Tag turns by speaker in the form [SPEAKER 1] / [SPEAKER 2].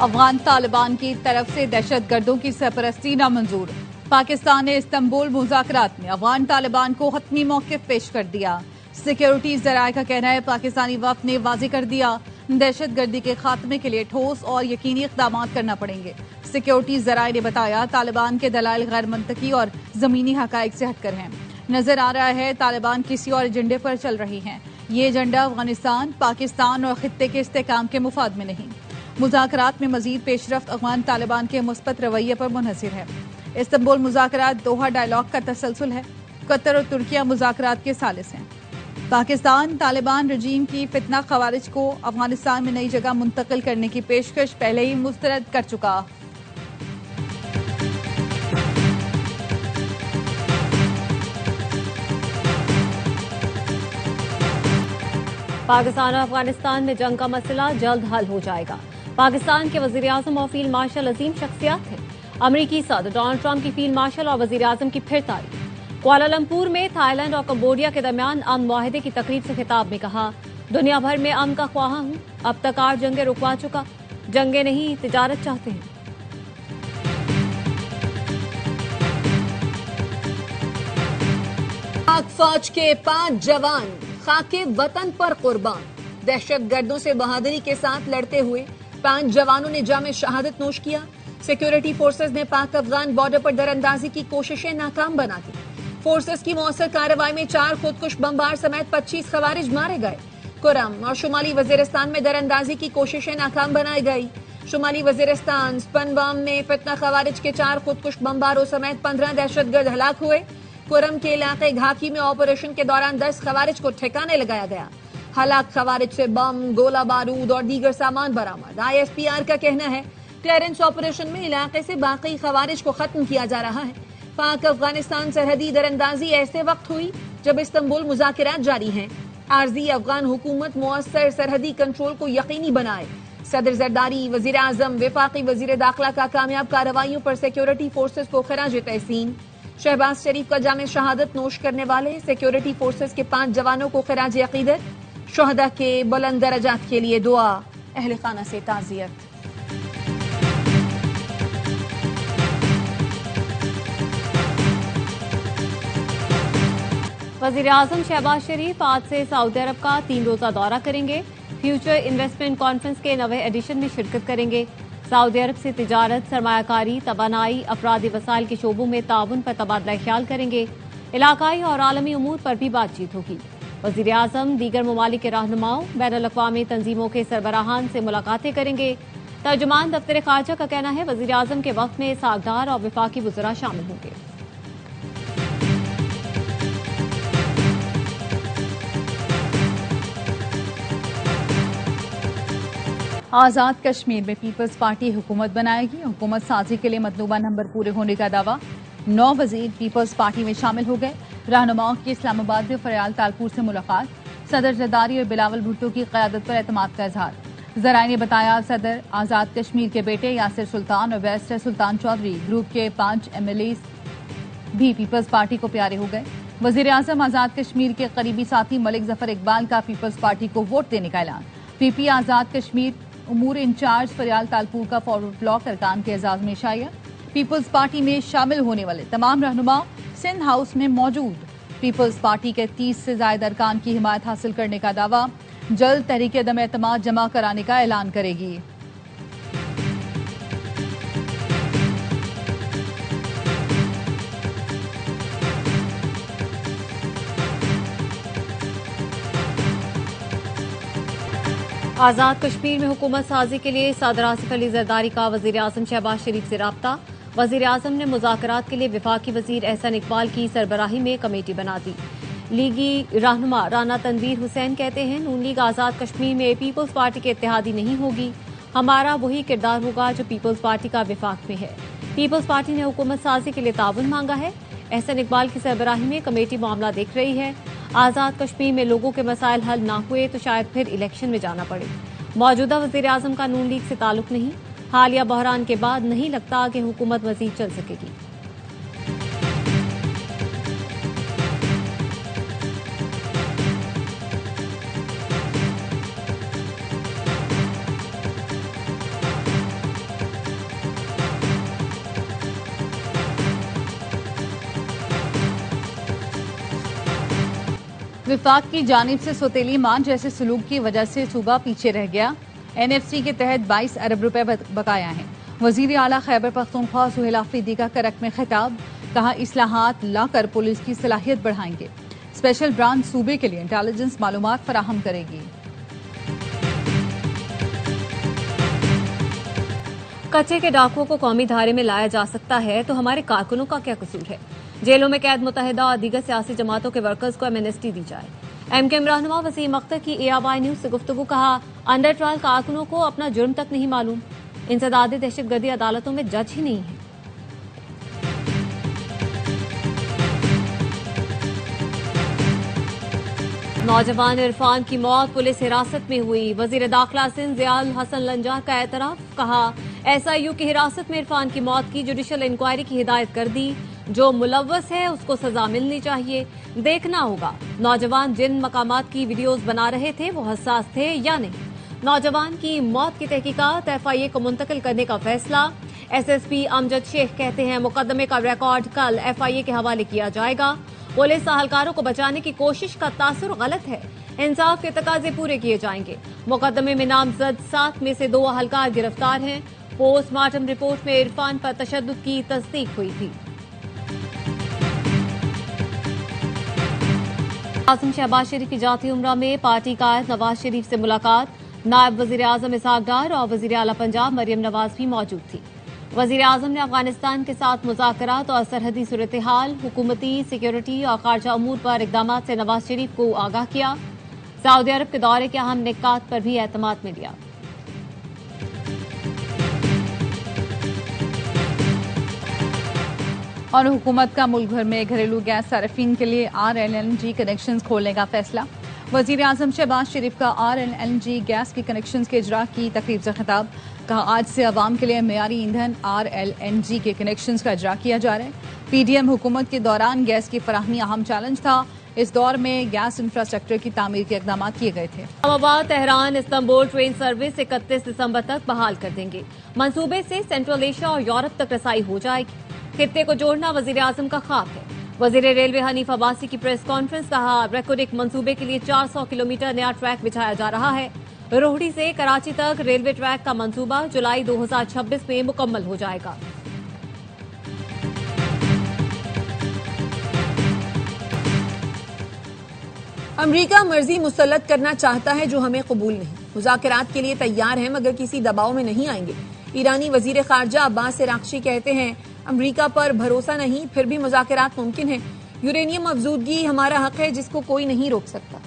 [SPEAKER 1] अफगान तालिबान की तरफ से दहशतगर्दों की सरपरस्ती नामंजूर। पाकिस्तान ने इस्तांबुल मुज़ाकरात में अफगान तालिबान को हतमी मौक़िफ़ पेश कर दिया। सिक्योरिटी ज़राए का कहना है पाकिस्तानी वफ़द ने वाज़ेह कर दिया दहशतगर्दी के खात्मे के लिए ठोस और यकीनी इक़दाम करना पड़ेंगे। सिक्योरिटी ज़राए ने बताया तालिबान के दलाइल गैर मंतकी और ज़मीनी हक़ाइक़ से हटकर हैं। नजर आ रहा है तालिबान किसी और एजेंडे पर चल रही हैं। ये एजेंडा अफगानिस्तान, पाकिस्तान और खित्ते के इस्तेहकाम के मुफाद में नहीं। मुज़ाकरात में मजीद पेशरफ्त अफगान तालिबान के मुस्बत रवैये पर मुनहसिर है। इस्तांबुल मुज़ाकरात दोहा डायलॉग का तसलसल है। कतर और तुर्किया मुज़ाकरात के सालिस हैं। पाकिस्तान तालिबान रजीम की फितना खवारिज को अफगानिस्तान में नई जगह मुंतकिल करने की पेशकश पहले ही मुस्तरद कर चुका।
[SPEAKER 2] पाकिस्तान और अफगानिस्तान में जंग का मसला जल्द हल हो जाएगा। पाकिस्तान के वजीर आजम और फील्ड मार्शल अजीम शख्सियात थे। अमरीकी सदर डोनाल्ड ट्रंप की फील्ड मार्शल और वजीर आजम की फिर तारीफ। कुआलालंपुर में थाईलैंड और कंबोडिया के दरमियान अमन मुआहदे की तकरीब से खिताब में कहा, दुनिया भर में अमन का ख्वाह हूं, अब तक 8 जंगें रुकवा चुका, जंगें नहीं तिजारत चाहते हैं।
[SPEAKER 3] पाक फौज के 5 जवान खाके वतन पर कुर्बान। दहशतगर्दों से बहादुरी के साथ लड़ते हुए 5 जवानों ने जामे शहादत नोश किया। सिक्योरिटी फोर्सेस ने पाक अफगान बॉर्डर पर दरअंदाजी की कोशिशें नाकाम बना दी। फोर्सेस की मौसर कार्रवाई में 4 खुदकुश बमबार समेत 25 खवारिज मारे गए। कुरम और शुमाली वजीरिस्तान में दरअंदाजी की कोशिशें नाकाम बनाई गई। शुमाली वजीरिस्तान स्पनबाम में फितना खवारिज के 4 खुदकुश बमबारों समेत 15 दहशतगर्द हलाक हुए। कुरम के इलाके घाकी में ऑपरेशन के दौरान 10 खवारिज को ठिकाने लगाया गया। हलाक खवारिज से बम, गोला बारूद और दीगर सामान बरामद। ISPR का कहना है क्लियरेंस ऑपरेशन में इलाके से बाकी खवारिज को खत्म किया जा रहा है। पाक अफगानिस्तान सरहदी दरअंदाजी ऐसे वक्त हुई जब इस्तांबुल मुज़ाकरात जारी हैं। आर्जी अफगान हुकूमत मुअस्सर सरहदी कंट्रोल को यकीनी बनाए। सदर जरदारी, वजीर आजम, वफाकी वजीर दाखिला का कामयाब कार्रवाइयों पर सिक्योरिटी फोर्सेस को खराज तहसीन। शहबाज शरीफ का जामे शहादत नोश करने वाले सिक्योरिटी फोर्सेस के 5 जवानों को खराज अकीदत। शहदा के बुलंद दरजात के लिए दुआ, अहले खाना से ताज़ियत।
[SPEAKER 2] वजीर आजम शहबाज शरीफ आज से सऊदी अरब का 3 रोजा दौरा करेंगे। फ्यूचर इन्वेस्टमेंट कॉन्फ्रेंस के नवे एडिशन में शिरकत करेंगे। सऊदी अरब से तिजारत, सरमायाकारी, तवानाई, अफरादी वसाइल के शोबों में ताउन पर तबादला ख्याल करेंगे। इलाकाई और आलमी उमूर पर भी बातचीत होगी। वजीर आजम दीगर ममालिक के रहनुमाओं, बैनुल अक़वामी तंजीमों के सरबराहान से मुलाकातें करेंगे। तर्जुमान दफ्तर खारजा का कहना है वजीर आजम के वक्त में सागदार और विफाकी वज़रा शामिल होंगे।
[SPEAKER 1] आज़ाद कश्मीर में पीपल्स पार्टी हुकूमत बनाएगी। हुकूमत साजी के लिए मतलूबा नंबर पूरे होने का दावा। 9 वजीर पीपल्स पार्टी में शामिल हो गए। रहनुमाओं की इस्लामाबाद में फरियाल तालपुर से मुलाकात। सदर जरदारी और बिलावल भुट्टो की क़यादत पर एतमाद का इजहार। ज़राए ने बताया सदर आज़ाद कश्मीर के बेटे यासिर सुल्तान और बैरिस्टर सुल्तान चौधरी ग्रुप के 5 MLAs भी पीपल्स पार्टी को प्यारे हो गए। वजीर आजम आज़ाद कश्मीर के करीबी साथी मलिक जफर इकबाल का पीपल्स पार्टी को वोट देने का ऐलान। PP आज़ाद कश्मीर उमूर इंचार्ज फरियाल तालपुर का फॉरवर्ड ब्लॉक अरकान के एजाज में शाया। पीपल्स पार्टी में शामिल होने वाले तमाम रहनुमा सिंध हाउस में मौजूद। पीपल्स पार्टी के 30 से ज्यादा अरकान की हिमायत हासिल करने का दावा। जल्द तहरीक अदम एतमाद जमा कराने का ऐलान करेगी।
[SPEAKER 2] आज़ाद कश्मीर में हुकूमत साजी के लिए सदर आसिफ अली जरदारी का वजीर आजम शहबाज शरीफ से राब्ता। वजीर आजम ने मुज़ाकरात के लिए वफाकी वजीर एहसन इकबाल की सरबराही में कमेटी बना दी। लीगी रहनुमा राना तनवीर हुसैन कहते हैं नून लीग आज़ाद कश्मीर में पीपल्स पार्टी के इत्तेहादी नहीं होगी। हमारा वही किरदार होगा जो पीपल्स पार्टी का विफाक में है। पीपल्स पार्टी ने हुकूमत साजी के लिए ताउन मांगा है। एहसन इकबाल की सरबराही में कमेटी मामला देख रही है। आज़ाद कश्मीर में लोगों के मसाइल हल ना हुए तो शायद फिर इलेक्शन में जाना पड़े। मौजूदा वज़ीर आज़म का नून लीग से ताल्लुक नहीं। हालिया बहरान के बाद नहीं लगता कि हुकूमत मज़ीद चल सकेगी।
[SPEAKER 1] विफाक की जानिब से सौतेली मान जैसे सलूक की वजह से सूबा पीछे रह गया। NFC के तहत 22 अरब रुपए बकाया हैं। वजीर आला खैबर पख्तूनख्वा सुहेल आफरीदी का करक में खिताब, कहा इस्लाहात लाकर पुलिस की सलाहियत बढ़ाएंगे। स्पेशल ब्रांच सूबे के लिए इंटेलिजेंस मालूमात फराहम करेगी।
[SPEAKER 2] कच्चे के डाकुओं को कौमी धारे में लाया जा सकता है तो हमारे कारकुनों का क्या कसूर है? जेलों में कैद मुतहदा और दीगर सियासी जमातों के वर्कर्स को एमनेस्टी दी जाए। MKM रहनुमा वसीम अख्तर की ARY न्यूज से गुफ्तगू, कहा अंडर ट्रायल कारकुनों को अपना जुर्म तक नहीं मालूम। इंसदाद दहशतगर्दी अदालतों में जज ही नहीं है। नौजवान इरफान की मौत पुलिस हिरासत में हुई। वजीर दाखिला सिंध ज़ियाउल हसन लंजार का एतराफ, कहा SIU की हिरासत में इरफान की मौत की जुडिशल इंक्वायरी की हिदायत कर दी। जो मुलव्वस है उसको सजा मिलनी चाहिए। देखना होगा नौजवान जिन मकामात की वीडियोस बना रहे थे वो हसास थे या नहीं। नौजवान की मौत की तहकीकात FIA को मुंतकिल करने का फैसला। SSP अमजद शेख कहते हैं मुकदमे का रिकॉर्ड कल FIA के हवाले किया जाएगा। पुलिस अहलकारों को बचाने की कोशिश का तासुर गलत है। इंसाफ के तकाजे पूरे किए जाएंगे। मुकदमे में नामजद 7 में से 2 अहलकार गिरफ्तार हैं। पोस्टमार्टम रिपोर्ट में इरफान पर तशद्दुद की तस्दीक हुई थी। आजम शहबाज शरीफ की जाती उम्रा में पार्टी कायद नवाज शरीफ से मुलाकात। नायब वजीर आजम इसहाक डार और वजीर आला पंजाब मरियम नवाज भी मौजूद थी। वजीर आजम ने अफगानिस्तान के साथ मुज़ाकरात और सरहदी सूरत हाल, हुकूमती, सिक्योरिटी और खारजा अमूर पर इकदाम से नवाज शरीफ को आगाह किया। सऊदी अरब के दौरे के अहम निकात पर भी एतमाद में लिया।
[SPEAKER 1] और हुकूमत का मुल्क भर में घरेलू गैस सार्फिन के लिए RLNG कनेक्शन खोलने का फैसला। वजीर आजम शहबाज शरीफ का RLNG गैस के कनेक्शन के इजरा की तकरीब से खिताब, कहा आज से अवाम के लिए मेयारी ईंधन RLNG के कनेक्शन का इजरा किया जा रहा है। PDM हुकूमत के दौरान गैस की फराहमी अहम चैलेंज था। इस दौर में गैस इंफ्रास्ट्रक्चर की तामीर के इकदाम किए गए थे।
[SPEAKER 2] Islamabad Tehran Istanbul train service 31 दिसंबर तक बहाल कर देंगे। मंसूबे से सेंट्रल एशिया और यूरोप तक रसाई हो जाएगी। खित्ते को जोड़ना वजीर आजम का ख्वाब है। वजीर रेलवे हनीफ अब्बासी की प्रेस कॉन्फ्रेंस, कहा रेकोडिक मंसूबे के लिए 400 किलोमीटर नया ट्रैक बिछाया जा रहा है। रोहड़ी से कराची तक रेलवे ट्रैक का मंसूबा जुलाई 2026 में मुकम्मल हो जाएगा।
[SPEAKER 3] अमरीका मर्जी मुसल्लत करना चाहता है जो हमें कबूल नहीं। मुज़ाकरात के लिए तैयार हैं मगर किसी दबाव में नहीं आएंगे। ईरानी वजीर खारजा अब्बास इराक्ची कहते हैं अमरीका पर भरोसा नहीं, फिर भी मुज़ाकरात मुमकिन है। यूरेनियम अफजूदगी हमारा हक है जिसको कोई नहीं रोक सकता।